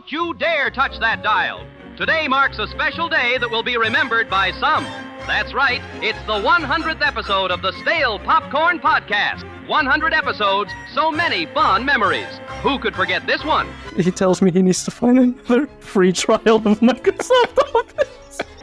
Don't you dare touch that dial. Today marks a special day that will be remembered by some. That's right, it's the 100th episode of the Stale Popcorn Podcast. 100 episodes, so many fond memories. Who could forget this one? He tells me he needs to find another free trial of Microsoft Office.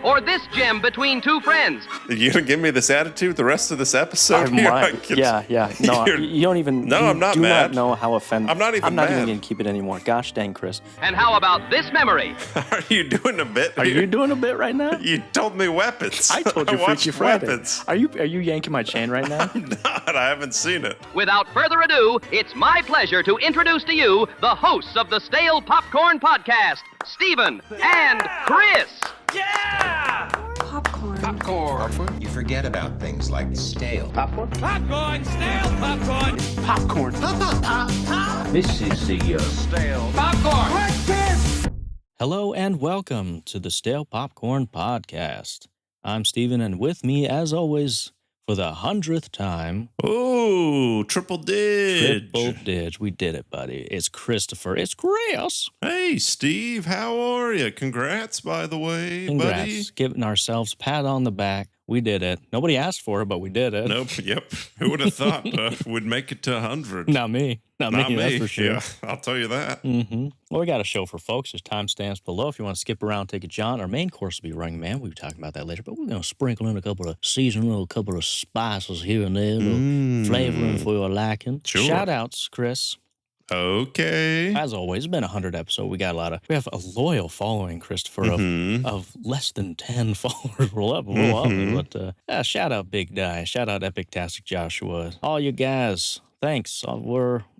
Or this gem between two friends. You gonna give me this attitude the rest of this episode? Yeah. No, you don't even. No, I'm not do mad. Not know how offended. I'm not even mad. even going to keep it anymore. Gosh dang, Chris. And how about this memory? Are you doing a bit? Are you doing a bit right now? You told me weapons. I told you Freaky Friday. Weapons. Are you yanking my chain right now? I'm not. I haven't seen it. Without further ado, it's my pleasure to introduce to you the hosts of the Stale Popcorn Podcast, Stephen and Chris. Yeah! Popcorn. You forget about things like stale. Popcorn, stale popcorn. Popcorn. Pop. This is the stale popcorn. Breakfast! Hello and welcome to the Stale Popcorn Podcast. I'm Stephen, and with me, as always, for the 100th time. Oh, triple dig. We did it, buddy. It's Christopher. It's Chris. Hey, Steve. How are you? Congrats, by the way, Congrats. buddy. Giving ourselves a pat on the back. We did it. Nobody asked for it, but we did it. Nope. Yep. Who would have thought we'd make it to 100? Not me. Not me, that's for sure. Yeah, I'll tell you that. Mm-hmm. Well, we got a show for folks. There's timestamps below if you want to skip around, take a jaunt. Our main course will be Running Man. We'll be talking about that later, but we're going to sprinkle in a couple of seasonal, a couple of spices here and there, a little flavoring for your liking. Sure. Shout-outs, Chris. Okay. As always, it's been 100 episodes. We have a loyal following, Christopher, of less than 10 followers. We'll up, but shout out Big Die, shout out Epic-tastic Joshua, all you guys. Thanks.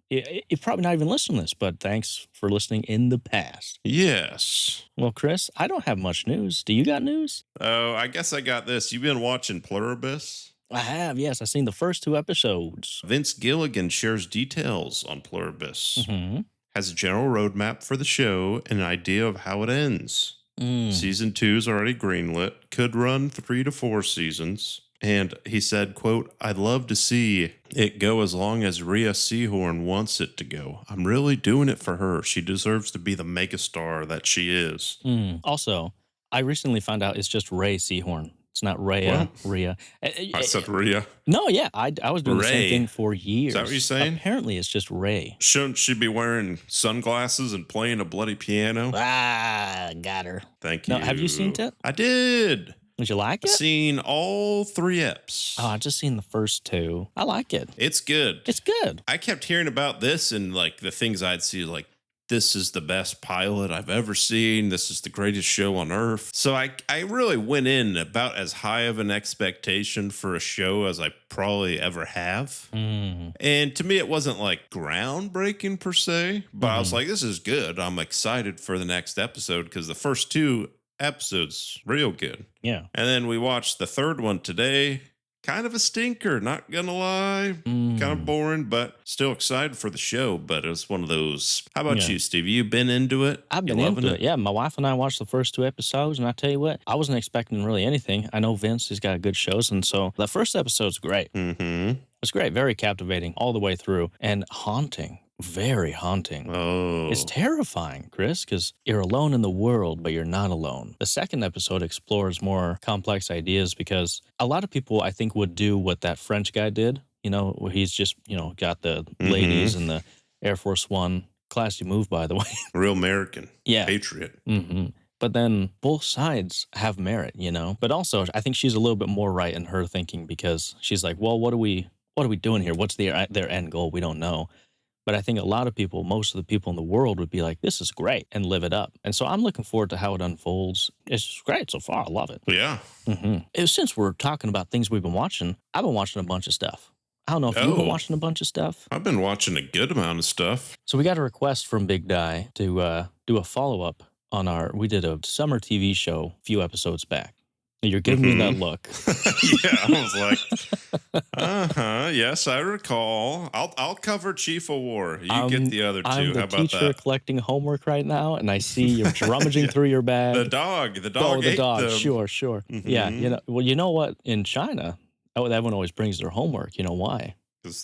You're probably not even listening to this, but thanks for listening in the past. Yes. Well, Chris, I don't have much news. Do you got news? Oh, I guess I got this. You've been watching Pluribus? I have, yes. I've seen the first 2 episodes. Vince Gilligan shares details on Pluribus. Has a general roadmap for the show and an idea of how it ends. Season 2 is already greenlit. Could run 3 to 4 seasons. And he said, quote, I'd love to see it go as long as Rhea Seehorn wants it to go. I'm really doing it for her. She deserves to be the megastar that she is. Also, I recently found out it's just Ray Seehorn. It's not Rhea. I said Rhea. No, yeah. I was doing the same thing for years. Is that what you're saying? Apparently, it's just Ray. Shouldn't she be wearing sunglasses and playing a bloody piano? Got her. Thank you. No, have you seen it? I did. Did you like it? I've seen all 3 eps. Oh, I just seen the first 2. I like it. It's good. It's good. I kept hearing about this and like the things I'd see like, this is the best pilot I've ever seen. This is the greatest show on earth. So I really went in about as high of an expectation for a show as I probably ever have. And to me, it wasn't like groundbreaking per se, but I was like, this is good. I'm excited for the next episode because the first 2 episodes real good. Yeah. And then we watched the 3rd one today. Kind of a stinker, not gonna lie. Kind of boring, but still excited for the show. But it was one of those. How about you, Steve? You been into it? I've been into it. Yeah, my wife and I watched the first 2 episodes, and I tell you what, I wasn't expecting really anything. I know Vince has got good shows, and so the first episode's great. It's great, very captivating all the way through, and haunting. Very haunting. Oh. It's terrifying, Chris, because you're alone in the world, but you're not alone. The second episode explores more complex ideas because a lot of people, I think, would do what that French guy did, where he's just, got the ladies and the Air Force One. Classy move, by the way. Real American. Yeah. Patriot. But then both sides have merit, But also, I think she's a little bit more right in her thinking because she's like, well, what are we doing here? What's their end goal? We don't know. But I think a lot of people, most of the people in the world would be like, this is great, and live it up. And so I'm looking forward to how it unfolds. It's great so far. I love it. Yeah. Since we're talking about things we've been watching, I've been watching a bunch of stuff. I don't know if you've been watching a bunch of stuff. I've been watching a good amount of stuff. So we got a request from Big Die to do a follow-up on we did a summer TV show a few episodes back. You're giving me that look. Yeah, I was like, yes, I recall. I'll cover Chief of War. You get the other 2. I'm the How about teacher that? collecting homework right now, and I see you're rummaging through your bag. The dog Oh, the ate dog. them. Sure. Yeah, you know what? In China, everyone always brings their homework. You know why? Because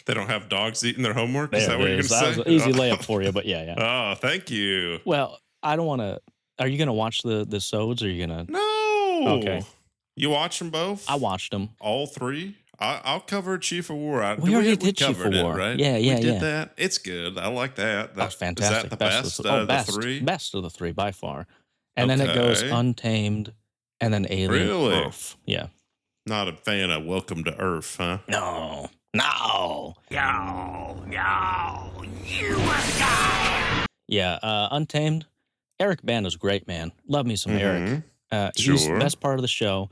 they don't have dogs eating their homework? There Is that what you're going it to is. say? That was an easy layup for you, but yeah. Oh, thank you. Well, I don't want to. Are you going to watch the sods, or are you going to? No. Okay. You watch them both? I watched them. All three? I'll cover Chief of War. We already did Chief of War. Right? Yeah. We did that. It's good. I like that. That was fantastic. Is that the best of the three? Best of the three by far. And then it goes Untamed, and then Alien. Really? Earth. Yeah. Not a fan of Welcome to Earth, huh? No. Yeah. Untamed. Eric Bana's great, man. Love me some Eric. He's the best part of the show.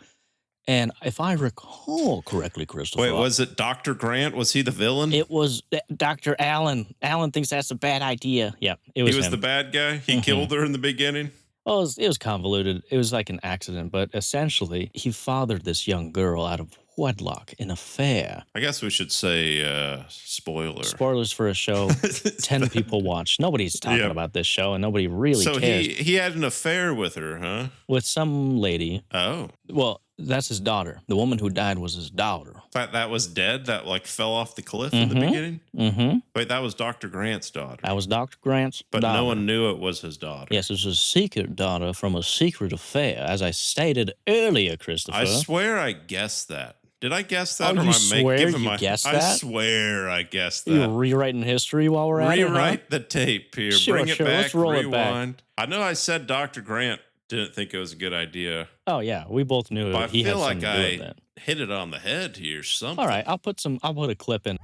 And if I recall correctly, Christopher. Wait, was it Dr. Grant? Was he the villain? It was Dr. Allen. Allen thinks that's a bad idea. Yeah, it was He was him. the bad guy? He killed her in the beginning? Well, it was convoluted. It was like an accident, but essentially, he fathered this young girl out of wedlock, an affair. I guess we should say spoiler. Spoilers for a show 10 people watch. Nobody's talking about this show, and nobody really cares. So he had an affair with her, huh? With some lady. Oh. Well, that's his daughter. The woman who died was his daughter. That was dead? That like fell off the cliff in the beginning? Mm-hmm. Wait, that was Dr. Grant's daughter. That was Dr. Grant's But daughter. no one knew it was his daughter. Yes, it was a secret daughter from a secret affair, as I stated earlier, Christopher. I swear I guessed that. Did I guess that? Oh, or am you I swear giving you guessed that? I swear I guessed that. You're rewriting history while we're at it, huh? Rewrite the tape here. Sure, Bring it back. let's roll it rewind. back. I know I said Dr. Grant didn't think it was a good idea. Oh, yeah, we both knew But I he had feel something like to do with I that. hit it on the head here. Something. All right, I'll put a clip in.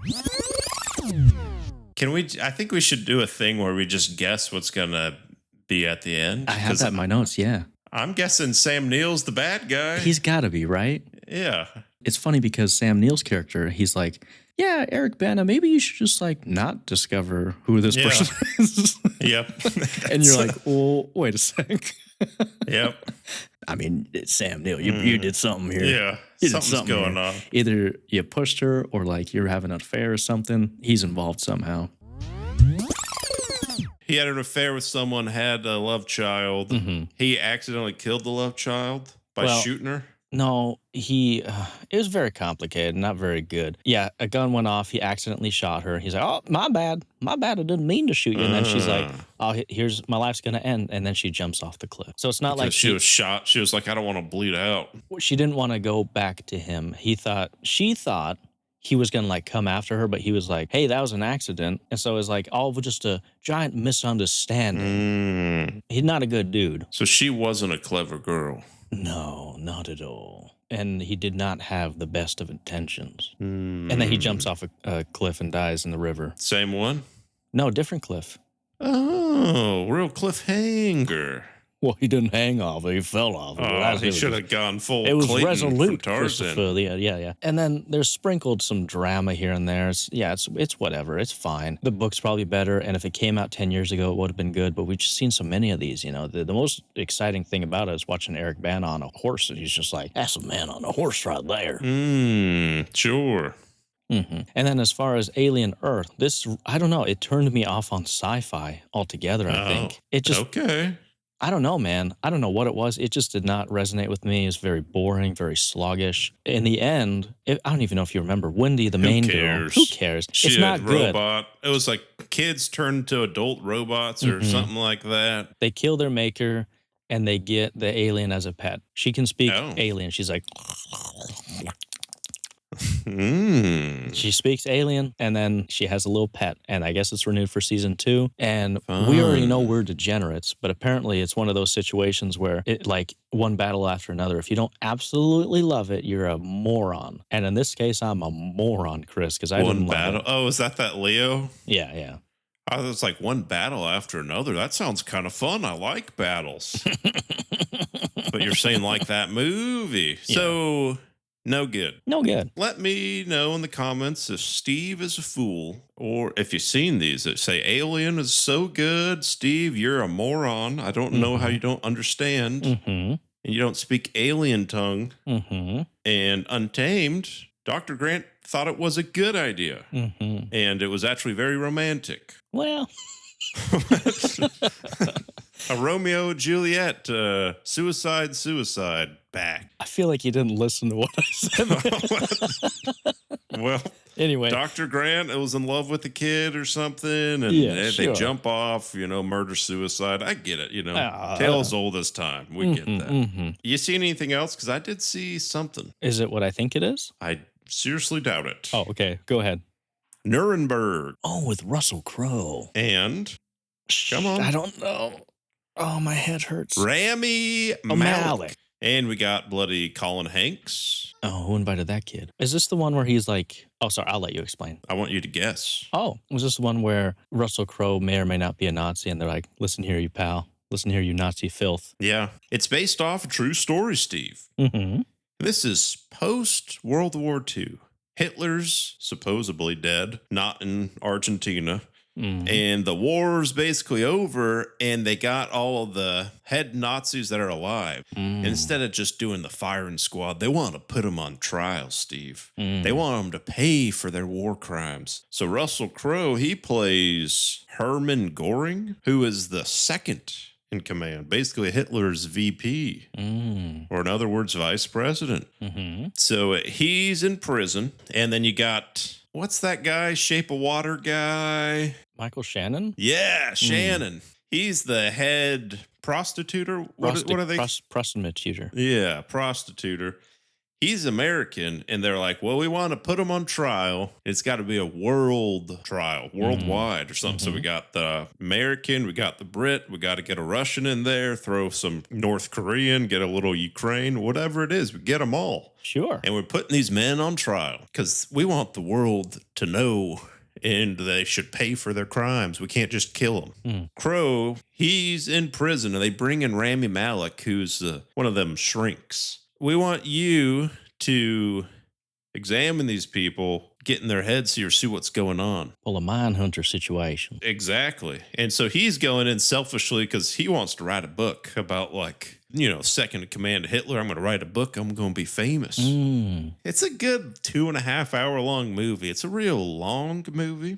Can we? I think we should do a thing where we just guess what's gonna be at the end. I have that in my notes, yeah. I'm guessing Sam Neill's the bad guy. He's got to be, right? Yeah. It's funny because Sam Neill's character, he's like, yeah, Eric Bana, maybe you should just like not discover who this person is. Yep. And you're like, well, wait a sec. Yep. I mean, it's Sam Neill. You did something here. Yeah. You did Something's something going here. on. Either you pushed her or like you're having an affair or something. He's involved somehow. He had an affair with someone, had a love child. He accidentally killed the love child by shooting her. No, it was very complicated, not very good. Yeah, a gun went off. He accidentally shot her. He's like, oh, my bad. I didn't mean to shoot you. And then she's like, oh, here's my life's going to end. And then she jumps off the cliff. So it's not like she was shot. She was like, I don't want to bleed out. She didn't want to go back to him. She thought he was going to like come after her, but he was like, hey, that was an accident. And so it was like all of just a giant misunderstanding. He's not a good dude. So she wasn't a clever girl. No, not at all. And he did not have the best of intentions. And then he jumps off a cliff and dies in the river. Same one? No, different cliff. Oh, real cliffhanger. Well, he didn't hang off. He fell off. Oh, he should have gone full It was Clayton resolute, from Tarzan. Christopher. Yeah. And then there's sprinkled some drama here and there. It's whatever. It's fine. The book's probably better, and if it came out 10 years ago, it would have been good, but we've just seen so many of these, you know. The most exciting thing about it is watching Eric Bana on a horse, and he's just like, that's a man on a horse right there. Sure. And then as far as Alien Earth, I don't know, it turned me off on sci-fi altogether, I think. It just... Okay. I don't know, man. I don't know what it was. It just did not resonate with me. It's very boring, very sluggish. In the end, I don't even know if you remember Wendy, the main girl. Who cares? It's not good. Robot. It was like kids turned to adult robots or something like that. They kill their maker and they get the alien as a pet. She can speak alien. She's like... She speaks alien, and then she has a little pet, and I guess it's renewed for season 2. And we already know we're degenerates, but apparently it's one of those situations where it like one battle after another. If you don't absolutely love it, you're a moron. And in this case, I'm a moron, Chris, because I didn't love it. Oh, is that Leo? Yeah. I was like one battle after another. That sounds kind of fun. I like battles. But you're saying like that movie. Yeah. So... No good. No good. Let me know in the comments if Steve is a fool, or if you've seen these that say Alien is so good, Steve, you're a moron. I don't know how you don't understand. And you don't speak alien tongue. And Untamed, Dr. Grant thought it was a good idea. And it was actually very romantic. Well... A Romeo Juliet, suicide, back. I feel like you didn't listen to what I said. Well, Anyway. Dr. Grant was in love with the kid or something, and Yeah, they jump off, murder, suicide. I get it, Tale as old as time. We get that. Mm-hmm. You seen anything else? Because I did see something. Is it what I think it is? I seriously doubt it. Oh, okay. Go ahead. Nuremberg. Oh, with Russell Crowe. And, come on. I don't know. Oh, my head hurts. Rami Malek. And we got bloody Colin Hanks. Oh, who invited that kid? Is this the one where he's like, oh, sorry, I'll let you explain. I want you to guess. Oh, was this the one where Russell Crowe may or may not be a Nazi and they're like, listen here, you pal. Listen here, you Nazi filth. Yeah. It's based off a true story, Steve. Mm-hmm. This is post-World War II. Hitler's supposedly dead, not in Argentina. Mm-hmm. And the war's basically over, and they got all of the head Nazis that are alive. And instead of just doing the firing squad, they want to put them on trial, Steve. They want them to pay for their war crimes. So Russell Crowe, he plays Hermann Göring, who is the second in command, basically Hitler's VP, or in other words, vice president. Mm-hmm. So he's in prison, and then you got, what's that guy, Shape of Water guy? Michael Shannon? Yeah, Shannon. He's the head prostituter. What are they? Prostituter. Yeah, prostituter. He's American, and they're like, well, we want to put him on trial. It's got to be a world trial, worldwide or something. So we got the American, we got the Brit, we got to get a Russian in there, throw some North Korean, get a little Ukraine, whatever it is, we get them all. Sure. And we're putting these men on trial because we want the world to know, and they should pay for their crimes. We can't just kill them. Crow, he's in prison, and they bring in Rami Malek, who's one of them shrinks. We want you to examine these people, get in their heads here, see what's going on. Well, a Mindhunter situation. Exactly. And so he's going in selfishly because he wants to write a book about, second in command to Hitler. I'm going to write a book. I'm going to be famous. It's a good 2.5 hour long movie. It's a real long movie.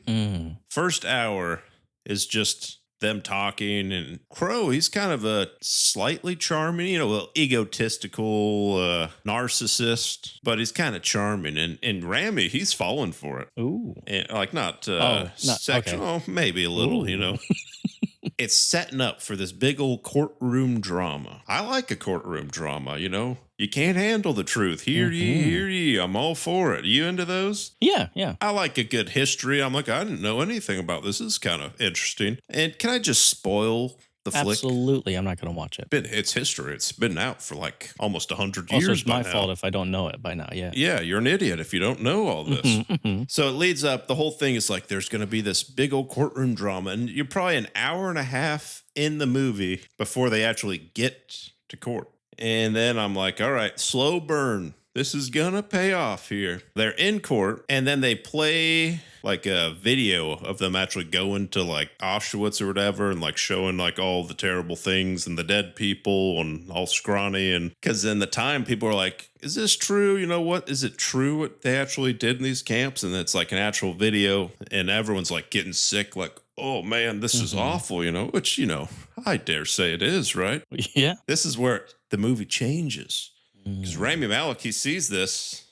First hour is just them talking, and Crow, he's kind of a slightly charming, a little egotistical narcissist, but he's kind of charming. And Rami, he's falling for it. Ooh. And, not sexual, okay. Maybe a little, It's setting up for this big old courtroom drama. I like a courtroom drama, You can't handle the truth. Hear ye. I'm all for it. You into those? Yeah. I like a good history. I'm like, I didn't know anything about this. This is kind of interesting. And can I just spoil the flick? Absolutely. I'm not going to watch it. It's history. It's been out for almost 100 years. Also, it's my now. fault if I don't know it by now. Yeah. Yeah, you're an idiot if you don't know all this. So it leads up. The whole thing is there's going to be this big old courtroom drama, and you're probably an hour and a half in the movie before they actually get to court. And then I'm like, all right, slow burn. This is going to pay off here. They're in court, and then they play a video of them actually going to Auschwitz or whatever, and showing all the terrible things and the dead people and all scrawny. And because in the time people are like, is this true? Is it true what they actually did in these camps? And it's an actual video, and everyone's getting sick, oh man, this is awful, which, I dare say it is, right? Yeah. This is where the movie changes. Because Rami Malek, he sees this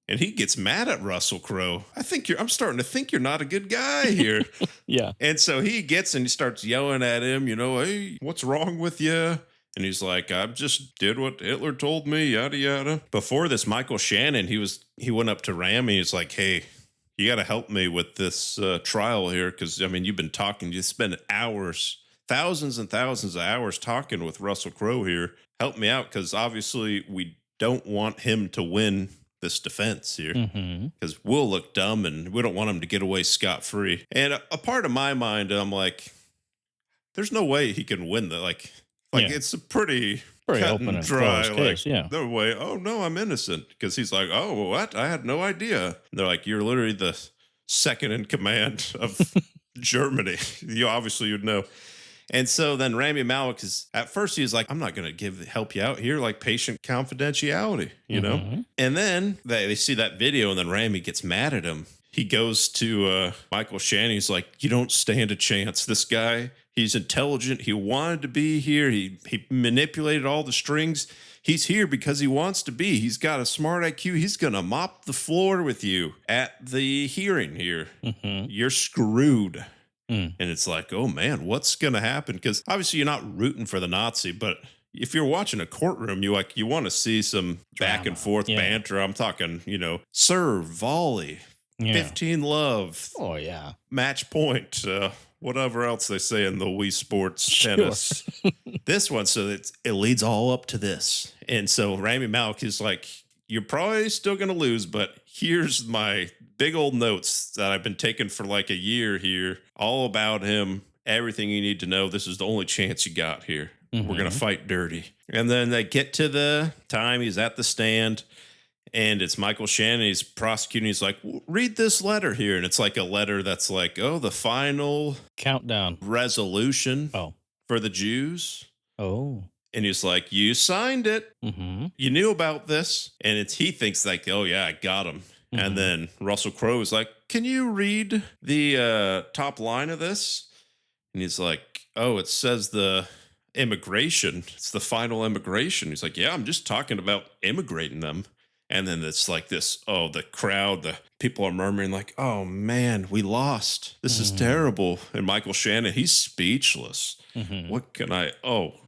and he gets mad at Russell Crowe. I'm starting to think you're not a good guy here. Yeah. And so he gets and he starts yelling at him, hey, what's wrong with you? And he's like, I just did what Hitler told me, yada, yada. Before this, Michael Shannon, he went up to Rami. He's like, hey, you got to help me with this trial here. Because, you've been talking, you spend hours, thousands and thousands of hours talking with Russell Crowe here. Help me out, because obviously we don't want him to win this defense here, because we'll look dumb and we don't want him to get away scot-free. And a part of my mind, I'm like, there's no way he can win that. It's a pretty cut open and and dry. closed case, yeah. No way. Oh no, I'm innocent. Because he's like, oh, what? I had no idea. And they're like, you're literally the second in command of Germany. You'd know. And so then Rami Malek at first he was like, I'm not going to help you out here, patient confidentiality, you know? And then they see that video, and then Rami gets mad at him. he goes to Michael Shannon. He's like, you don't stand a chance. This guy, he's intelligent. He wanted to be here. He manipulated all the strings. He's here because he wants to be. He's got a smart IQ. He's going to mop the floor with you at the hearing here. You're screwed. And it's like, oh, man, what's going to happen? Because obviously you're not rooting for the Nazi, but if you're watching a courtroom, you want to see some back and forth banter. I'm talking, serve, volley, 15 love. Oh, yeah. Match point, whatever else they say in the Wii Sports tennis. This one, so it leads all up to this. And so Rami Malek is like, you're probably still going to lose, but here's my big old notes that I've been taking for like a year here, all about him, everything you need to know. This is the only chance you got here. We're going to fight dirty. And then they get to the time he's at the stand, and it's Michael Shannon. He's prosecuting. He's like, read this letter here. And it's like a letter that's like, oh, the final countdown resolution for the Jews. Oh. And he's like, you signed it. You knew about this. And he thinks like, oh, yeah, I got him. And then Russell Crowe is like, can you read the top line of this? And he's like, oh, it says the immigration. It's the final immigration. He's like, yeah, I'm just talking about immigrating them. And then it's like this, the crowd, the people are murmuring like, oh, man, we lost. This is terrible. And Michael Shannon, he's speechless. What can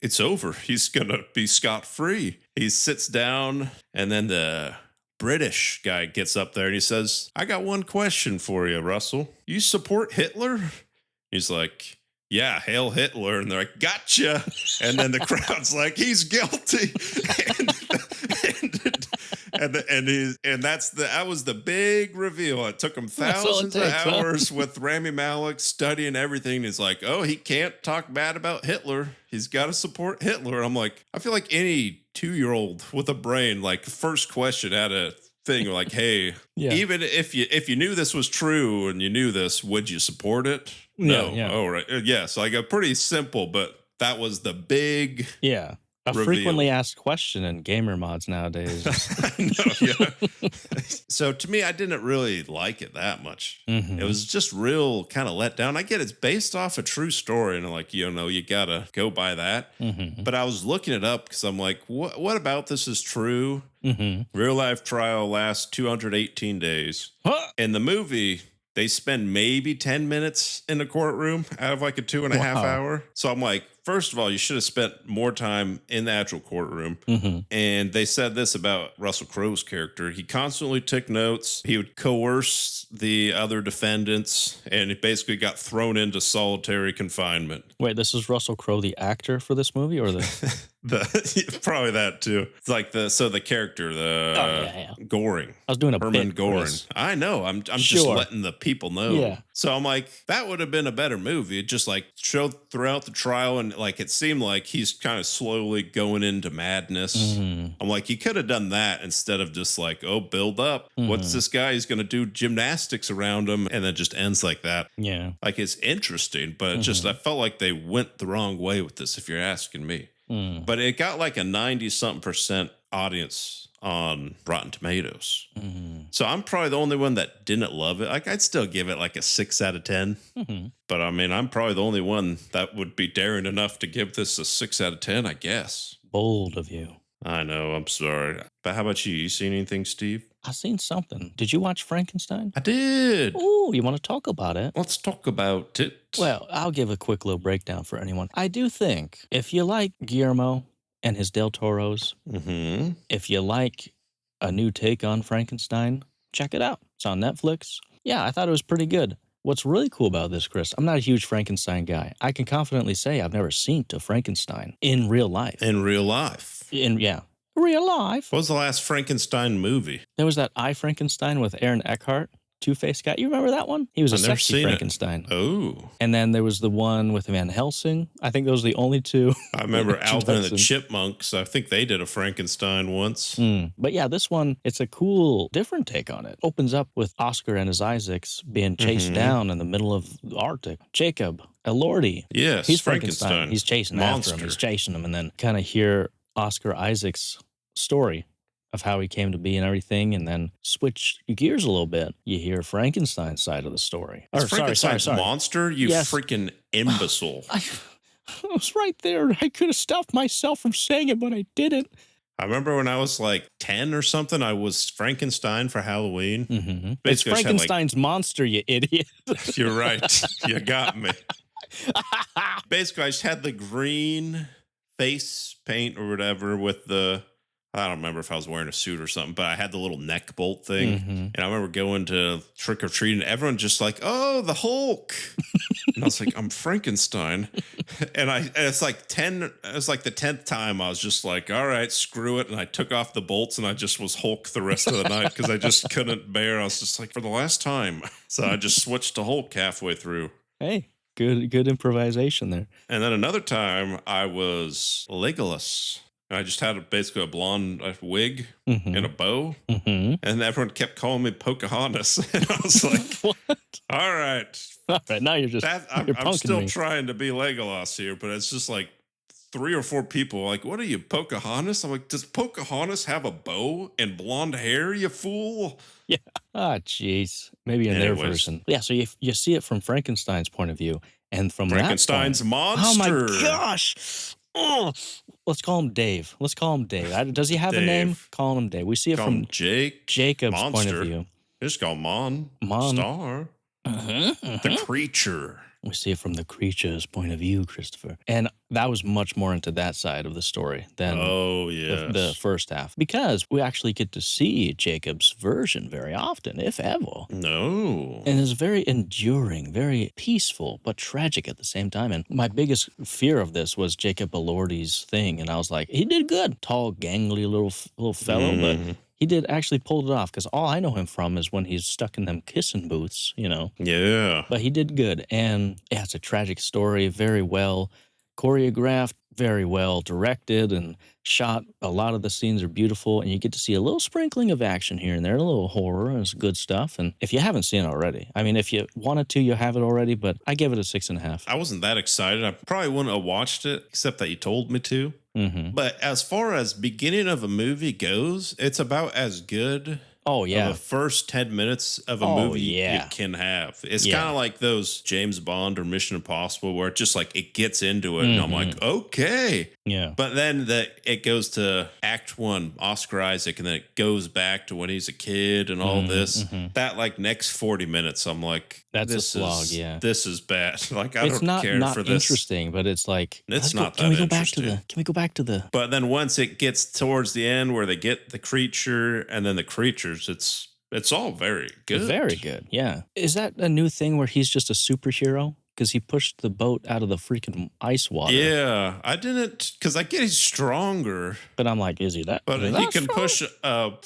it's over. He's going to be scot-free. He sits down, and then the British guy gets up there and he says, I got one question for you, Russell. You support Hitler? He's like, yeah, hail Hitler. And they're like, gotcha. And then the crowd's like, he's guilty. That was the big reveal. It took him thousands of hours with Rami Malek studying everything. He's like, oh, he can't talk bad about Hitler. He's got to support Hitler. I'm like, I feel like any 2-year-old with a brain, like first question at a thing like, hey, even if you knew this was true and you knew this, would you support it? No. Oh, right. Yeah. So like a pretty simple, but that was the big a reveal. Frequently asked question in gamer mods nowadays. So to me, I didn't really like it that much. It was just real kind of let down. I get it's based off a true story, and like, you gotta go by that. But I was looking it up because I'm like, what about this is true? Real life trial lasts 218 days. In the movie, they spend maybe 10 minutes in the courtroom out of like a 2.5 hour. So I'm like, first of all, you should have spent more time in the actual courtroom. And they said this about Russell Crowe's character. He constantly took notes. He would coerce the other defendants, and he basically got thrown into solitary confinement. Wait, this is Russell Crowe, the actor for this movie, or the probably that too. It's like the character, Goring. I was doing a Herman bit, Goring. Chris. I know. I'm just letting the people know. Yeah. So I'm like, that would have been a better movie. It just like showed throughout the trial, and like it seemed like he's kind of slowly going into madness. I'm like, you could have done that instead of just like, build up. What's this guy? He's going to do gymnastics around him, and then just ends like that. Yeah. Like it's interesting, but it just I felt like they went the wrong way with this, if you're asking me. But it got like a 90-something% audience on Rotten Tomatoes. So I'm probably the only one that didn't love it. Like I'd still give it like a 6 out of 10. But I mean, I'm probably the only one that would be daring enough to give this a 6 out of 10, I guess. Bold of you. I know. I'm sorry. But how about you? You seen anything, Steve? I seen something. Did you watch Frankenstein? I did. Oh, you want to talk about it? Let's talk about it. Well, I'll give a quick little breakdown for anyone. I do think if you like Guillermo and his Del Toros, if you like a new take on Frankenstein, check it out. It's on Netflix. Yeah, I thought it was pretty good. What's really cool about this, Chris, I'm not a huge Frankenstein guy. I can confidently say I've never seen a Frankenstein in real life. In real life? Real life. What was the last Frankenstein movie? There was that I, Frankenstein with Aaron Eckhart, Two-Face guy. You remember that one? He was a sexy Frankenstein. Oh. And then there was the one with Van Helsing. I think those are the only two. I remember Alvin and the Chipmunks. I think they did a Frankenstein once. But yeah, this one, it's a cool, different take on it. Opens up with Oscar and his Isaacs being chased down in the middle of the Arctic. Jacob Elordi. Yes, he's Frankenstein. He's chasing after him. He's chasing him. And then kind of hear Oscar Isaac's story of how he came to be and everything, and then switch gears a little bit. You hear Frankenstein's side of the story. It's Or, Frankenstein's sorry. monster, you Yes. freaking imbecile. I was right there. I could have stopped myself from saying it, but I didn't. I remember when I was like 10 or something, I was Frankenstein for Halloween. Mm-hmm. It's Basically, I just had, like- Frankenstein's monster, you idiot. You're right. You got me. Basically, I just had the green face paint or whatever with the, I don't remember if I was wearing a suit or something, but I had the little neck bolt thing. Mm-hmm. And I remember going to trick or treat and everyone just like, oh, the Hulk. And I was like, I'm Frankenstein. And it's like the 10th time I was just like, all right, screw it. And I took off the bolts and I just was Hulk the rest of the night because I just couldn't bear. I was just like, for the last time. So I just switched to Hulk halfway through. Hey, good improvisation there. And then another time I was Legolas. I just had basically a blonde wig Mm-hmm. and a bow. Mm-hmm. And everyone kept calling me Pocahontas. And I was like, What? all right. All right, now you're just I'm punking still me. trying to be Legolas here, but it's just like 3 or 4 people like, what are you, Pocahontas? I'm like, does Pocahontas have a bow and blonde hair, you fool? Yeah. Ah, jeez. Maybe in their Anyways. version. Yeah, so you see it from Frankenstein's point of view. And from Frankenstein's that point, monster. Oh, my gosh. Oh, let's call him Dave. Does he have a name? Dave. Call him Dave. We see it Call from him Jake. Jacob's point Monster. of view. Just call him Mon. Mon. Star. The creature. We see it from the creature's point of view, Christopher. And that was much more into that side of the story than Oh, yes. the first half. Because we actually get to see Jacob's version very often, if ever. No. And it's very enduring, very peaceful, but tragic at the same time. And my biggest fear of this was Jacob Elordi's thing. And I was like, he did good. Tall, gangly little fellow, but he did actually pull it off, because all I know him from is when he's stuck in them kissing booths, Yeah. But he did good. And yeah, it's a tragic story, very well choreographed, very well directed and shot. A lot of the scenes are beautiful, and you get to see a little sprinkling of action here and there, a little horror, and it's good stuff. And if you haven't seen it already, I mean, if you wanted to, you have it already, but I give it a 6.5. I wasn't that excited. I probably wouldn't have watched it, except that you told me to. Mm-hmm. But as far as beginning of a movie goes, it's about as good Oh, of yeah. the first 10 minutes of a Oh, movie yeah. it can have. It's Yeah. kind of like those James Bond or Mission Impossible where it just like it gets into it and I'm like, okay. Yeah. But then it goes to Act 1, Oscar Isaac, and then it goes back to when he's a kid and all this. That like next 40 minutes, I'm like, That's a this slog, is, yeah. This is bad. Like I It's don't not care for this. interesting, but it's like, It's not can that we go back to interesting. Can we go back to the But then once it gets towards the end where they get the creature and then the creatures, it's all very good. Very good, yeah. Is that a new thing where he's just a superhero? Because he pushed the boat out of the freaking ice water. Yeah, I didn't, because I get he's stronger, But I'm like, is he that? but is he that can strong? push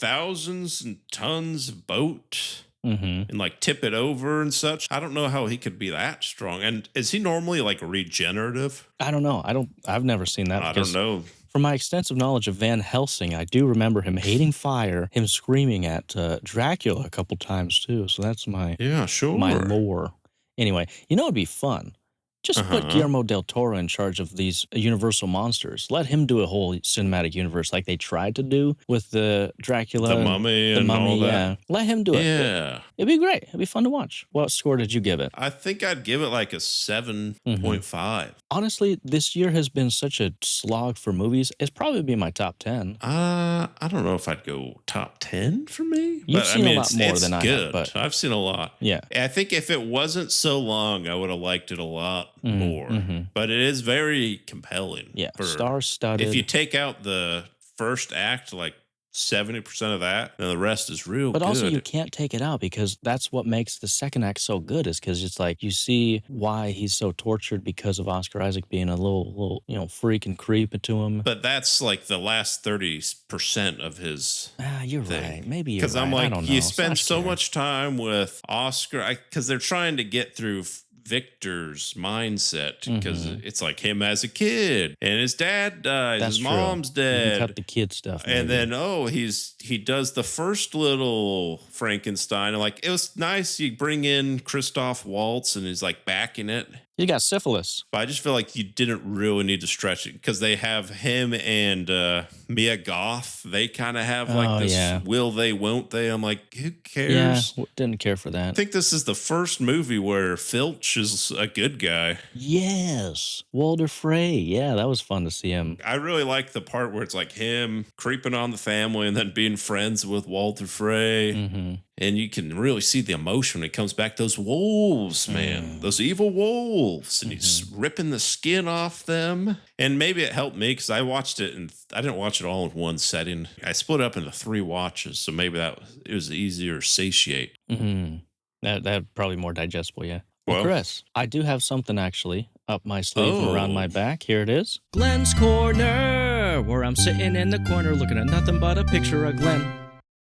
thousands and tons of boat Mm-hmm. and like tip it over and such. I don't know how he could be that strong. And is he normally like regenerative? I don't know. I've never seen that. I because don't know. From my extensive knowledge of Van Helsing, I do remember him hating fire, him screaming at Dracula a couple times too. So that's my Yeah, sure. lore. Anyway, it'd be fun. Just put Guillermo del Toro in charge of these Universal monsters. Let him do a whole cinematic universe like they tried to do with the Dracula, The and Mummy the and Mummy. all that. Yeah, let him do it. Yeah. It'd be great. It'd be fun to watch. What score did you give it? I think I'd give it like a 7.5. Honestly, this year has been such a slog for movies. It's probably be my top 10. I don't know if I'd go top 10 for me. You've but, seen a lot it's, more it's than I have, good. but- I've seen a lot. Yeah. I think if it wasn't so long, I would have liked it a lot more. But it is very compelling. Yeah, for- star-studded. If you take out the first act, like 70% of that, then the rest is real But good. also, you can't take it out because that's what makes the second act so good. Is because it's like you see why he's so tortured because of Oscar Isaac being a little freak and creep to him. But that's like the last 30% of his You're thing. right. Maybe you're Because right. I'm I like, don't know. you It's spend not so fair. much time with Oscar, because they're trying to get through Victor's mindset, because it's like him as a kid, and his dad dies, That's his true. mom's You can dead, cut the kid stuff. and maybe. then he does the first little Frankenstein, and like it was nice. You bring in Christoph Waltz, and he's like backing it, You got syphilis. But I just feel like you didn't really need to stretch it because they have him and Mia Goth. They kind of have like this will they, won't they? I'm like, who cares? Yeah, didn't care for I that. think this is the first movie where Filch is a good guy. Yes. Walter Frey. Yeah, that was fun to see him. I really like the part where it's like him creeping on the family and then being friends with Walter Frey. Mm-hmm. And you can really see the emotion when it comes back. Those wolves, man. Those evil wolves. And he's ripping the skin off them. And maybe it helped me because I watched it and I didn't watch it all in one setting. I split up into 3 watches. So maybe it was easier to satiate. Mm-hmm. That probably more digestible, yeah. Well, Chris, I do have something actually up my sleeve and around my back. Here it is. Glen's Corner, where I'm sitting in the corner looking at nothing but a picture of Glen.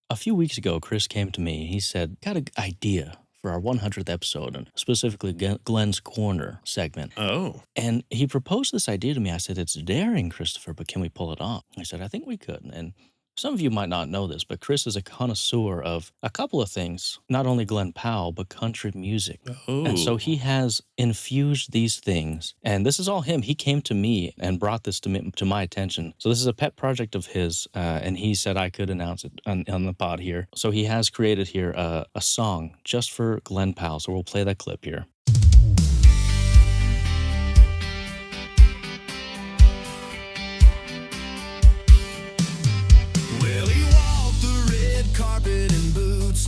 A few weeks ago, Chris came to me. He said, got an idea for our 100th episode, and specifically Glen's Corner segment. Oh. And he proposed this idea to me. I said, it's daring, Christopher, but can we pull it off? He said, I think we could. And some of you might not know this, but Chris is a connoisseur of a couple of things, not only Glen Powell, but country music. Oh. And so he has infused these things. And this is all him. He came to me and brought this to my attention. So this is a pet project of his, and he said I could announce it on the pod here. So he has created here a song just for Glen Powell. So we'll play that clip here.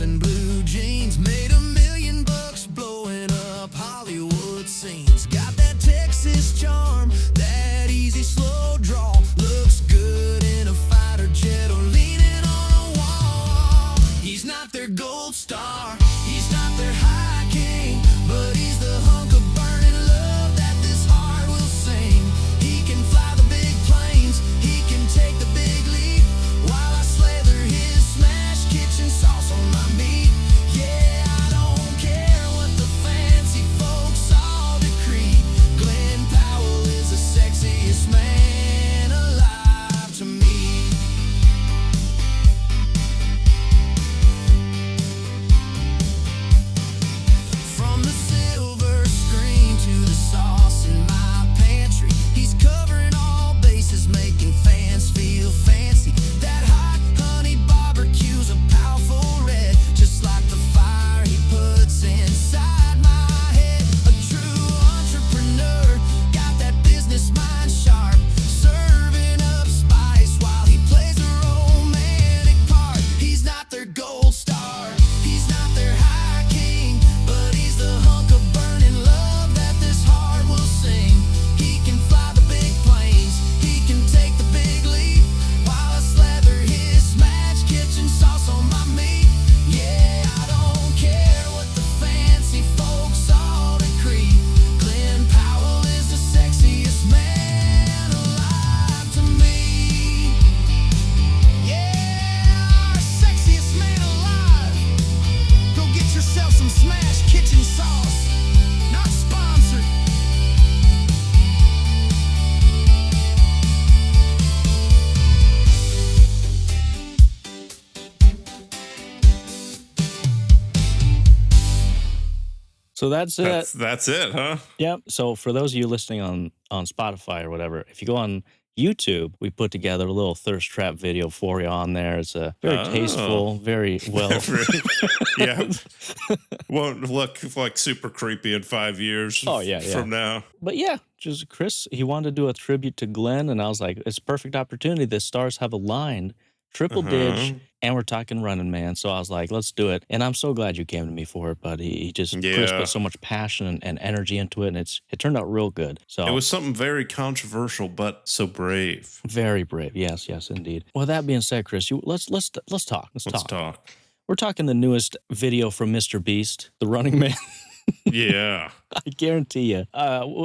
And blue jeans, made $1 million blowing up Hollywood scenes. Got that Texas charm, that easy slow draw. Looks good in a fighter jet or leaning on a wall. He's not their gold star, he's not their high king, but he's the hunk of burning love that this heart will sing. He can fly the big planes, he can take the big leap, while I slather his smash kitchen sauce on my meat. Yeah, I don't care what the fancy folks all decree. Glen Powell is the sexiest man alive to me. From the silver screen to the sauce in my pantry, he's covering all bases, making fans feel fancy. That hot honey barbecue's a powerful red, just like the fire he puts inside my head. A true entrepreneur, got that business mind sharp, serving up spice while he plays a romantic part. He's not their gold star, he's not their high king, but he's the hunk of burning love that this heart will sing. He can fly the big planes, he can take the big leap, while I slather his smash kitchen sauce on my meat. Yeah, I don't care what the fancy folks all decree. Glen Powell is the sexiest man alive to me. Yeah, our sexiest man alive. Go get yourself some smash kitchen sauce. Not sponsored. So that's it. That's it, huh? Yep. So for those of you listening on Spotify or whatever, if you go on YouTube, we put together a little thirst trap video for you on there. It's a very tasteful, very well. Yeah. Won't look like super creepy in 5 years from now. But yeah, just Chris, he wanted to do a tribute to Glen, and I was like, it's a perfect opportunity. The stars have aligned. Triple dig, and we're talking Running Man. So I was like, let's do it. And I'm so glad you came to me for it, buddy. He just Chris put so much passion and energy into it, and it turned out real good. So it was something very controversial, but so brave. Very brave. Yes, indeed. Well, that being said, Chris, let's talk. Let's talk. We're talking the newest video from Mr. Beast, the Running Man. Yeah. I guarantee you,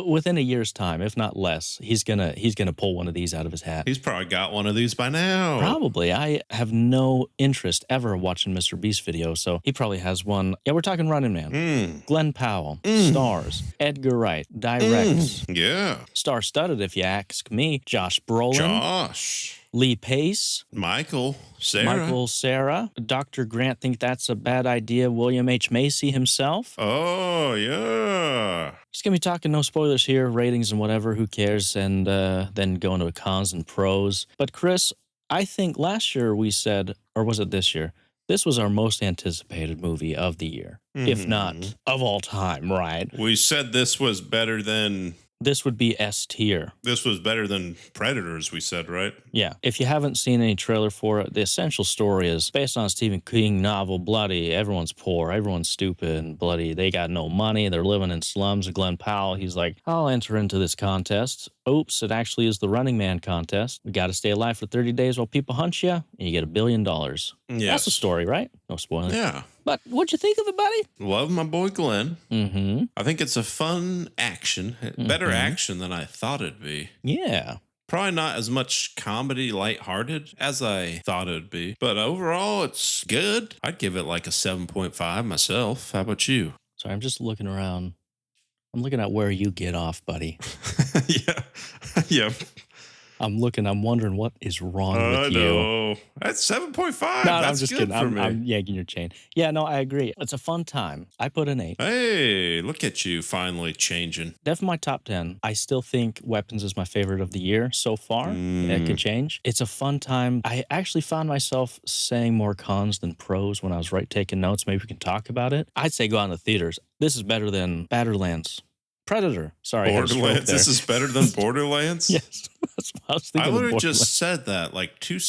within a year's time, if not less, he's gonna pull one of these out of his hat. He's probably got one of these by now. Probably. I have no interest ever watching Mr. Beast videos, so he probably has one. Yeah, we're talking Running Man. Glen Powell, stars. Edgar Wright, directs. Yeah. Star-studded, if you ask me. Josh Brolin. Lee Pace, Michael, Sarah. Dr. Grant think that's a bad idea. William H. Macy himself. Oh, yeah. Just gonna be talking no spoilers here, ratings and whatever, who cares, and then go into cons and pros. But Chris, I think last year we said, or was it this year? This was our most anticipated movie of the year, if not of all time, right? We said this was better than... This would be S tier. This was better than Predators, we said, right? Yeah. If you haven't seen any trailer for it, the essential story is based on a Stephen King novel, Bloody. Everyone's poor. Everyone's stupid and bloody. They got no money. They're living in slums. Glen Powell, he's like, I'll enter into this contest. Oops, it actually is the Running Man contest. We got to stay alive for 30 days while people hunt you, and you get $1 billion. Yes. That's the story, right? No spoiling. Yeah. But what'd you think of it, buddy? Love my boy Glenn. Mm-hmm. I think it's a fun action. Better action than I thought it'd be. Yeah. Probably not as much comedy, lighthearted as I thought it'd be. But overall, it's good. I'd give it like a 7.5 myself. How about you? Sorry, I'm just looking around. I'm looking at where you get off, buddy. Yeah. Yeah. I'm wondering what is wrong with you. No. That's 7.5. No, That's I'm just good kidding. for me. I'm yanking your chain. Yeah, no, I agree. It's a fun time. I put an 8. Hey, look at you finally changing. Definitely my top 10. I still think Weapons is my favorite of the year so far. It could change. It's a fun time. I actually found myself saying more cons than pros when I was taking notes. Maybe we can talk about it. I'd say go out in the theaters. This is better than Borderlands. Predator. Sorry. Borderlands. This is better than Borderlands? Yes. That's what I was thinking. I of literally Borderlands. just said that like two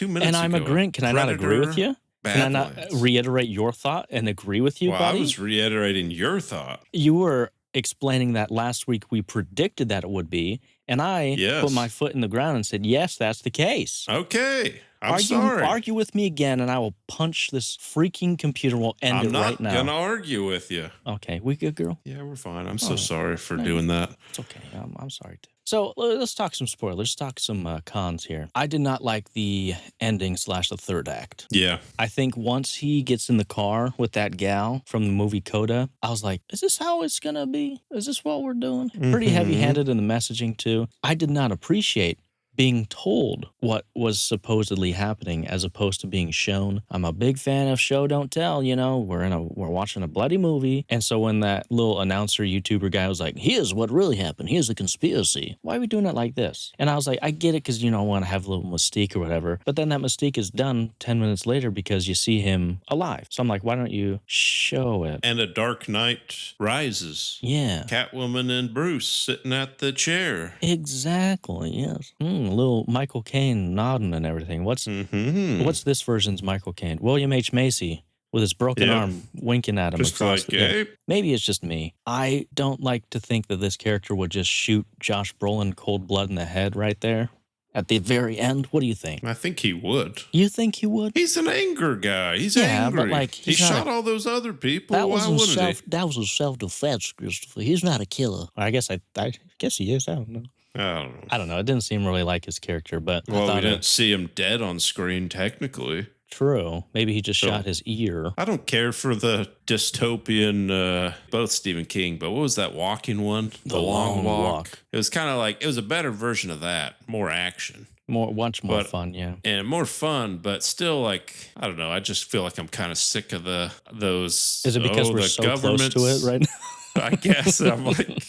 minutes And ago. I'm agreeing. Can I not agree with you? Can I not Badlands. reiterate your thought and agree with you, Well, buddy? I was reiterating your thought. You were explaining that last week we predicted that it would be, and I put my foot in the ground and said, yes, that's the case. Okay. I'm sorry. Argue with me again, and I will punch this freaking computer. We'll end it right now. I'm not going to argue with you. Okay. We good, girl? Yeah, we're fine. I'm so sorry for doing that. It's okay. I'm sorry, too. So let's talk some spoilers. Let's talk some cons here. I did not like the ending / the third act. Yeah. I think once he gets in the car with that gal from the movie Coda, I was like, is this how it's going to be? Is this what we're doing? Pretty heavy-handed in the messaging, too. I did not appreciate being told what was supposedly happening as opposed to being shown. I'm a big fan of show don't tell, you know, we're watching a bloody movie. And so when that little announcer YouTuber guy was like, here's what really happened, here's the conspiracy, why are we doing it like this? And I was like, I get it because, you know, I want to have a little mystique or whatever. But then that mystique is done 10 minutes later because you see him alive. So I'm like, why don't you show it? And A Dark Knight Rises. Yeah. Catwoman and Bruce sitting at the chair. Exactly, yes. A little Michael Caine nodding and everything. What's this version's Michael Caine? William H. Macy with his broken arm winking at him just across like, the... Yeah. Maybe it's just me. I don't like to think that this character would just shoot Josh Brolin cold blood in the head right there at the very end. What do you think? I think he would. You think he would? He's an anger guy. He's angry. But like he shot all those other people. Why wouldn't he? That was a self-defense, Christopher. He's not a killer. I guess I guess he is. I don't know. I don't know. It didn't seem really like his character, but well, we didn't see him dead on screen technically. True. Maybe he just shot his ear. I don't care for the dystopian, both Stephen King, but what was that walking one? The Long Walk. It was kind of like, it was a better version of that. More action. Much more fun, yeah. And more fun, but still like, I don't know. I just feel like I'm kind of sick of those. Is it because we're so close to it right now? I guess. I'm like,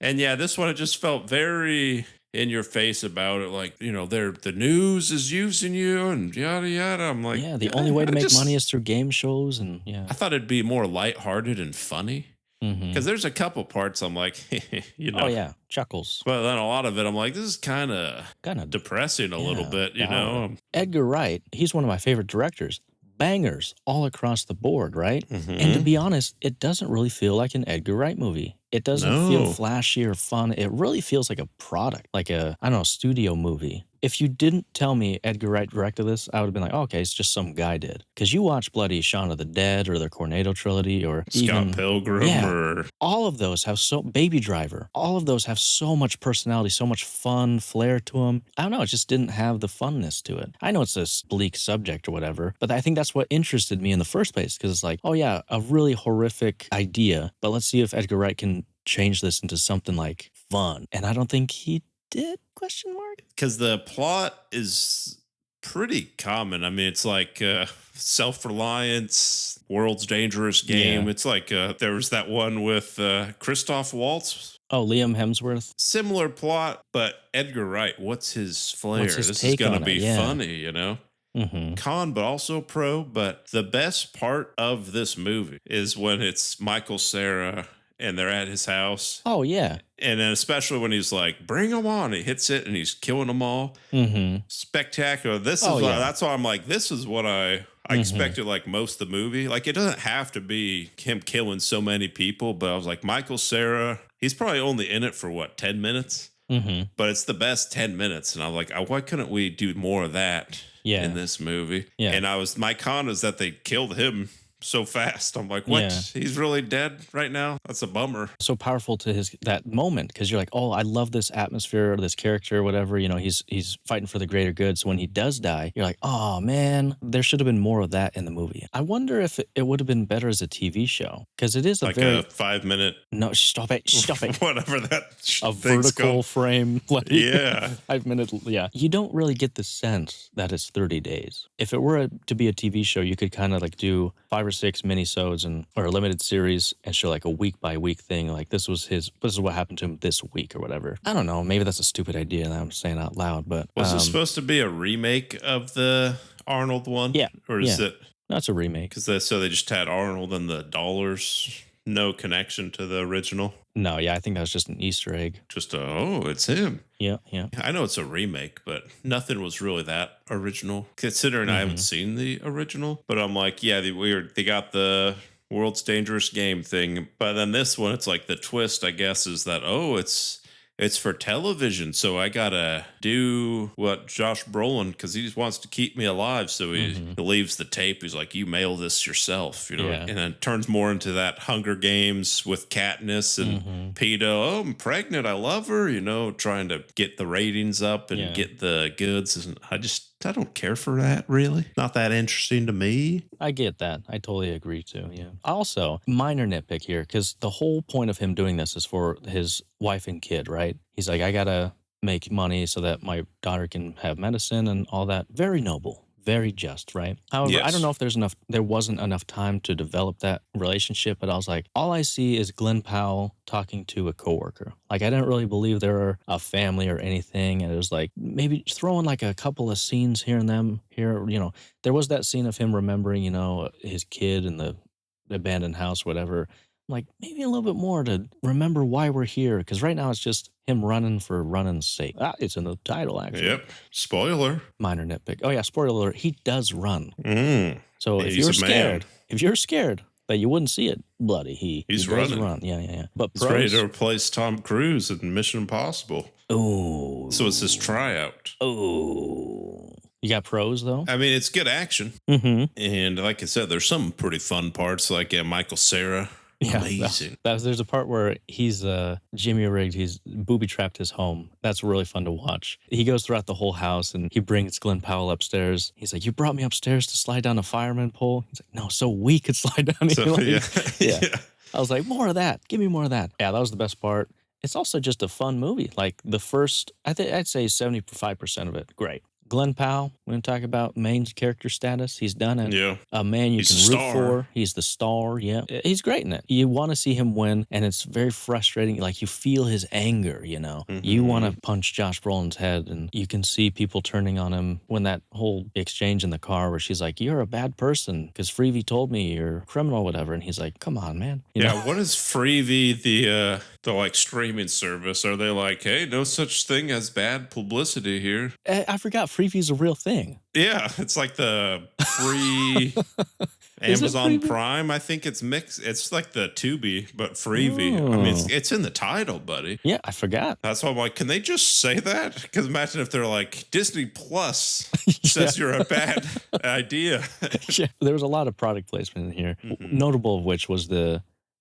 and yeah, this one, it just felt very in your face about it. Like, you know, the news is using you and yada, yada. I'm like, yeah, the only way to make money is through game shows. And yeah, I thought it'd be more lighthearted and funny. Because there's a couple parts I'm like, you know. Oh, yeah. Chuckles. But then a lot of it, I'm like, this is kind of depressing a little bit, you know. Edgar Wright, he's one of my favorite directors. Bangers all across the board, right? And to be honest, it doesn't really feel like an Edgar Wright movie. It doesn't feel flashy or fun. It really feels like a product, like a, I don't know, studio movie. If you didn't tell me Edgar Wright directed this, I would have been like, oh, okay, it's just some guy did. Because you watch bloody Shaun of the Dead or the Cornetto trilogy or Scott Pilgrim or... all of those have Baby Driver. All of those have so much personality, so much fun, flair to them. I don't know, it just didn't have the funness to it. I know it's a bleak subject or whatever, but I think that's what interested me in the first place. Because it's like, oh yeah, a really horrific idea, but let's see if Edgar Wright can change this into something like fun. And I don't think he did, ? Because the plot is pretty common. I mean, it's like self-reliance, world's dangerous game. Yeah. It's like there was that one with Christoph Waltz. Oh, Liam Hemsworth. Similar plot, but Edgar Wright, what's his flair? What's his This is take going on to it? be Yeah. funny, you know? Mm-hmm. Con, but also pro. But the best part of this movie is when it's Michael Cera and they're at his house. Oh, yeah. And then especially when he's like, bring them on. He hits it and he's killing them all. Mm-hmm. Spectacular. This is Oh, why, yeah. that's why I'm like, this is what I expected like most of the movie. Like it doesn't have to be him killing so many people, but I was like, Michael Cera, he's probably only in it for what, 10 minutes? Mm-hmm. But it's the best 10 minutes. And I'm like, why couldn't we do more of that Yeah. in this movie? Yeah. And my con is that they killed him so fast. I'm like, what? Yeah. He's really dead right now? That's a bummer. So powerful to that moment because you're like, oh, I love this atmosphere, this character, or whatever. You know, he's fighting for the greater good. So when he does die, you're like, oh man, there should have been more of that in the movie. I wonder if it would have been better as a TV show because it is Like a 5-minute, no, stop it, whatever that a thing's vertical called. frame. Like, Yeah. 5 minutes. Yeah. You don't really get the sense that it's 30 days. If it were to be a TV show, you could kind of like do 5 or 6 minisodes or a limited series and show like a week by week thing. Like this is what happened to him this week or whatever. I don't know. Maybe that's a stupid idea that I'm saying out loud, but Was it supposed to be a remake of the Arnold one? Yeah. Or is Yeah. it? That's a remake. Because they just had Arnold and the dollars. No connection to the original. No, yeah, I think that was just an Easter egg. Just it's him. Yeah, yeah. I know it's a remake, but nothing was really that original. Considering I haven't seen the original, but I'm like, yeah, they got the world's dangerous game thing, but then this one, it's like the twist, I guess, is that it's for television, so I gotta do what Josh Brolin, because he wants to keep me alive, so he leaves the tape. He's like, you mail this yourself, you know, Yeah. and then turns more into that Hunger Games with Katniss and Peeta. Oh, I'm pregnant, I love her, you know, trying to get the ratings up and get the goods. And I don't care for that, really. Not that interesting to me. I get that. I totally agree too. Yeah. Also, minor nitpick here, because the whole point of him doing this is for his wife and kid, right? He's like, I gotta make money so that my daughter can have medicine and all that. Very noble. Very just, right? However, Yes. I don't know if there wasn't enough time to develop that relationship, but I was like, all I see is Glen Powell talking to a coworker. Like, I didn't really believe they were a family or anything. And it was like, maybe throwing like a couple of scenes here and here, you know, there was that scene of him remembering, you know, his kid in the abandoned house, whatever. Like, maybe a little bit more to remember why we're here. Because right now it's just him running for running's sake. It's in the title, actually. Yep. Spoiler. Minor nitpick. Oh, yeah, spoiler alert. He does run. So if He's you're a man. scared that you wouldn't see it, bloody, he He's does running. run. Yeah. But He's ready pros, to replace Tom Cruise in Mission Impossible. oh, So it's his tryout. oh. You got pros, though? I mean, it's good action. Mm-hmm. And like I said, there's some pretty fun parts, like Michael Cera. Yeah, Amazing. There's a part where he's Jimmy rigged. He's booby trapped his home. That's really fun to watch. He goes throughout the whole house and he brings Glen Powell upstairs. He's like, "You brought me upstairs to slide down a fireman pole." He's like, "No, so we could slide down." So, Like, yeah. yeah. I was like, "More of that. Give me more of that." Yeah, that was the best part. It's also just a fun movie. Like the first, I'd say 75% of it, great. Glen Powell, we're going to talk about main character status. He's done it. Yeah. A man you He's can a root star. for. He's the star. Yeah. He's great in it. You want to see him win, and it's very frustrating. Like, you feel his anger, you know. You want to punch Josh Brolin's head, and you can see people turning on him when that whole exchange in the car where she's like, "You're a bad person because Freevee told me you're a criminal or whatever." And he's like, "Come on, man." You know? What is Freevee, the like streaming service? Are they like, hey, no such thing as bad publicity here? I forgot Freevee's a real thing. Yeah, it's like the free Is it Amazon Freevee? Prime. I think it's mixed. It's like the Tubi, but Freevee. I mean, Oh. it's in the title, buddy. Yeah, I forgot. That's why I'm like, can they just say that? Because imagine if they're like, Disney Plus says you're a bad idea. Yeah, there was a lot of product placement in here. Notable of which was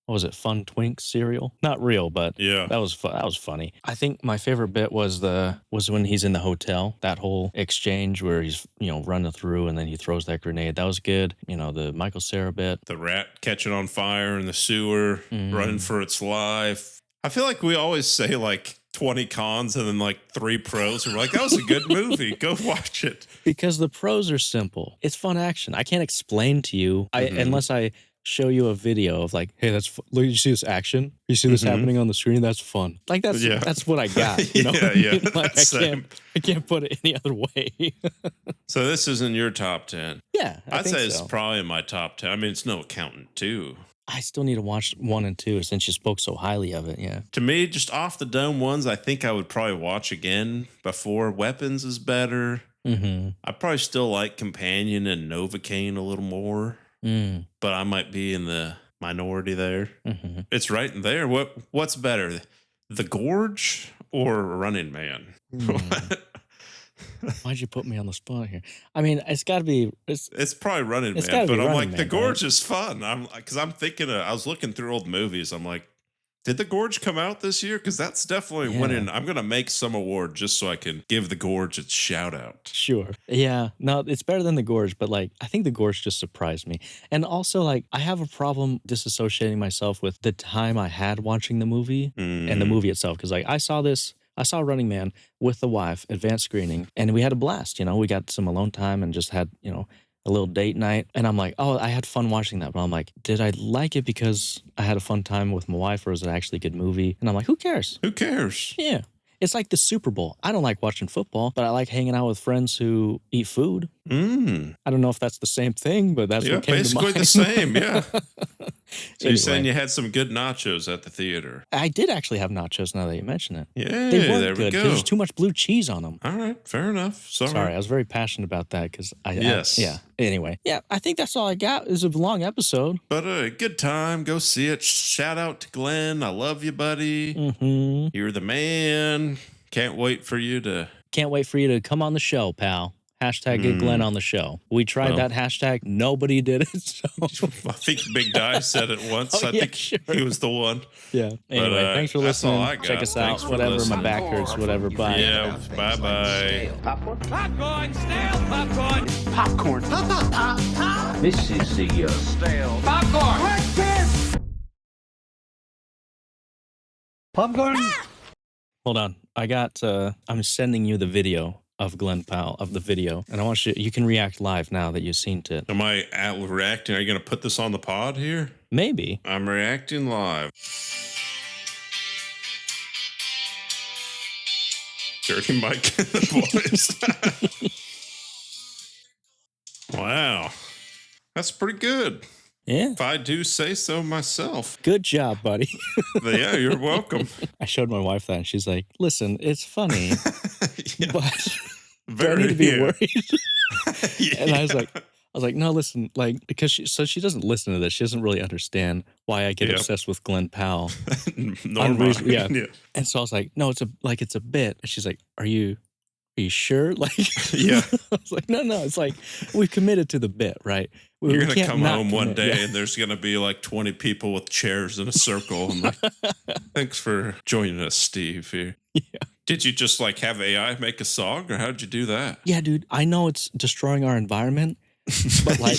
what was it, Fun Twink cereal? Not real, but Yeah. that was that was funny. I think my favorite bit was when he's in the hotel. That whole exchange where he's running through and then he throws that grenade. That was good. The Michael Cera bit. The rat catching on fire in the sewer, running for its life. I feel like we always say like 20 cons and then like 3 pros. And we're like, that was a good movie. Go watch it. Because the pros are simple. It's fun action. I can't explain to you unless I show you a video of like, hey, look, you see this action? You see this happening on the screen? That's fun. Like that's what I got. You know? Yeah. Like I can't put it any other way. So this is in your top 10. Yeah, I'd say it's so. probably in my top 10. I mean, it's no Accountant 2. I still need to watch 1 and 2 since you spoke so highly of it. Yeah. To me, just off the dome ones, I think I would probably watch again before. Weapons is better. I probably still like Companion and Novocaine a little more, but I might be in the minority there. It's right in there. What's better, The Gorge or Running Man? Why'd you put me on the spot here? I mean, it's got to be. It's probably Running it's Man, gotta but be I'm Running like, The Man, Gorge right? is fun. I'm thinking, I was looking through old movies. I'm like, did The Gorge come out this year? Because that's definitely winning. I'm going to make some award just so I can give The Gorge its shout out. Sure. Yeah. No, it's better than The Gorge, but like, I think The Gorge just surprised me. And also, like, I have a problem disassociating myself with the time I had watching the movie and the movie itself. Because, like, I saw Running Man with the wife, advanced screening, and we had a blast. You know, we got some alone time and just had, a little date night. And I'm like, oh, I had fun watching that. But I'm like, did I like it because I had a fun time with my wife, or was it actually a good movie? And I'm like, who cares? Who cares? Yeah. It's like the Super Bowl. I don't like watching football, but I like hanging out with friends who eat food. I don't know if that's the same thing, but that's what came to mind. Basically the same, yeah. So Anyway. you're saying you had some good nachos at the theater? I did actually have nachos now that you mention it. Yeah, They weren't there we good. go. There's too much blue cheese on them. All right, fair enough. Sorry, I was very passionate about that because Yes. yeah. Anyway, yeah, I think that's all I got. It was a long episode. But a good time. Go see it. Shout out to Glenn. I love you, buddy. You're the man. Can't wait for you to come on the show, pal. Hashtag get Glenn on the show. We tried that hashtag. Nobody did it. So. I think Big Di said it once. Oh, I yeah, think sure. he was the one. Yeah. Anyway, thanks for that's listening. all I got. Check us Thanks out. for Whatever. listening. My back hurts. Whatever. Bye. Yeah. Bye-bye. Popcorn, stale popcorn. Popcorn. Pop, pop, pop, pop. This is the stale popcorn. Breakfast. Popcorn. Hold on. I got. I'm sending you the video of Glen Powell of the video, and I want you can react live now that you've seen it. Am I reacting? Are you going to put this on the pod here? Maybe. I'm reacting live. Dirty Mike and the boys. Wow. That's pretty good. Yeah. If I do say so myself. Good job, buddy. But yeah, you're welcome. I showed my wife that, and she's like, "Listen, it's funny, Yeah. but do I need to be yeah. worried?" Yeah. And I was like, no, listen, like, because she doesn't listen to this. She doesn't really understand why I get obsessed with Glen Powell. Normal. Yeah. And so I was like, no, it's a bit. And she's like, are you sure? Like, Yeah. I was like, no, it's like, we've committed to the bit, right? You're We going to can't come not home one commit. day Yeah. and there's going to be like 20 people with chairs in a circle. I'm like, thanks for joining us, Steve, here. Yeah. Did you just like have AI make a song or how'd you do that? Yeah, dude, I know it's destroying our environment, but like,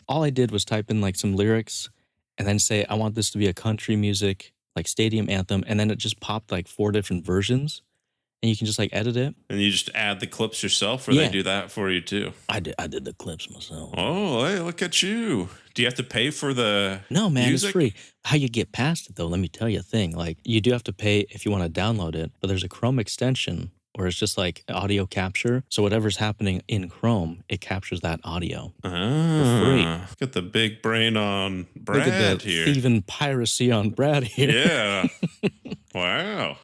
all I did was type in like some lyrics and then say, I want this to be a country music, like stadium anthem. And then it just popped like 4 different versions. And you can just like edit it. And you just add the clips yourself or Yeah. they do that for you too? I did the clips myself. Oh, hey, look at you. Do you have to pay for the No, man, music? it's free. How you get past it, though, let me tell you a thing. Like, you do have to pay if you want to download it, but there's a Chrome extension where it's just like audio capture. So whatever's happening in Chrome, it captures that audio. free. Got the big brain on Look Brad at the here. thieving piracy on Brad here. Yeah. Wow.